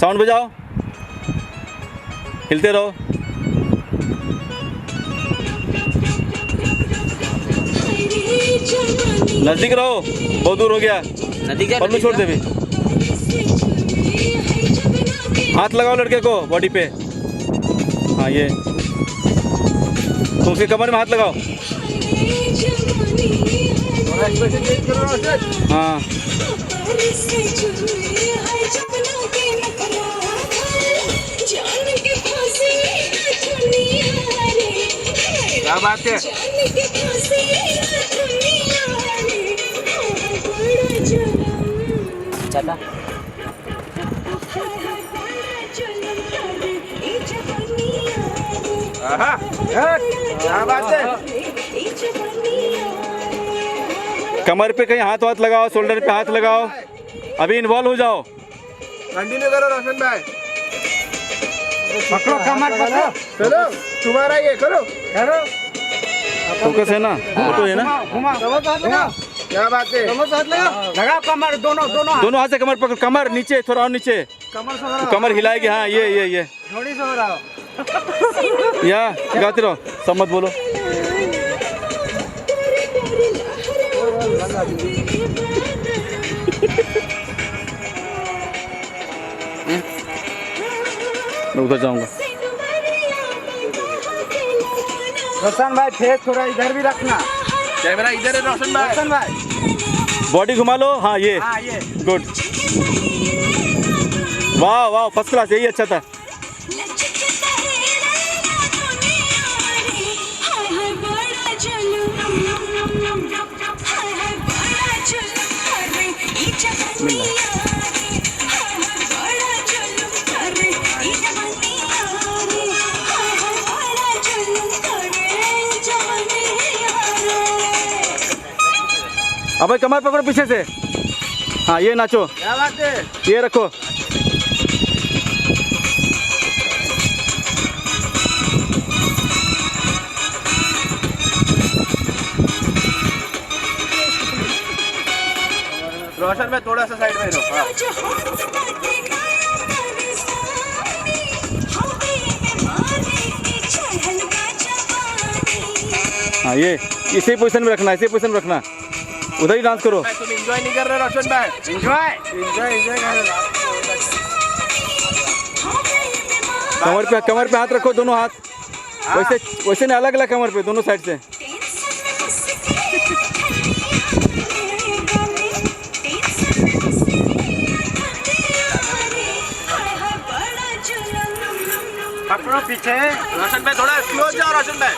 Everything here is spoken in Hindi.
साउंड बजाओ, हिलते रहो। नजदीक रहो, बहुत दूर हो गया। नदी पल्लू छोड़ दे भी। हाथ लगाओ लड़के को बॉडी पे। हाँ ये तुम उसके कमर में हाथ लगाओ। हाँ क्या बात है। चाचा क्या बात है। कमर पे कहीं हाथ वाथ लगाओ, शोल्डर पे हाथ लगाओ, अभी इन्वॉल्व हो जाओ। कंटिन्यू करो रोशन भाई। पकड़ो कमर पकड़ो। चलो तुम्हारा ये करो करो। फोकस है ना, फोटो है ना। घुमा घुमा। क्या बात है। लगा कमर दोनों दोनों दोनों हाथ से कमर पकड़, कमर नीचे थोड़ा और नीचे, कमर से हो रहा कमर हिलाएगी। हाँ ये जोड़ी से हो रहा या गाते रहो, सब मत बोलो। मैं उधर जाऊंगा। रोशन भाई फेस थोड़ा इधर भी रखना। कैमरा इधर है रोशन भाई। रोशन भाई बॉडी घुमा लो। हाँ ये गुड, वाह वाह फर्स्ट क्लास, यही अच्छा था। अब कमर पकड़ो पीछे से। हाँ ये नाचो, क्या बात है। ये रखो। रोशन भाई थोड़ा सा साइड में रहो। हाँ ये इसी पोजीशन में रखना, इसी पोजीशन में रखना, उधर ही डांस करो। तुम एंजॉय नहीं कर रहे रोशन भाई। एंजॉय कमर पे हाथ रखो, दोनों हाथ वैसे वैसे नहीं, अलग अलग कमर पे, दोनों साइड से। पकड़ो पीछे। रोशन भाई थोड़ा स्लो जाओ रोशन भाई।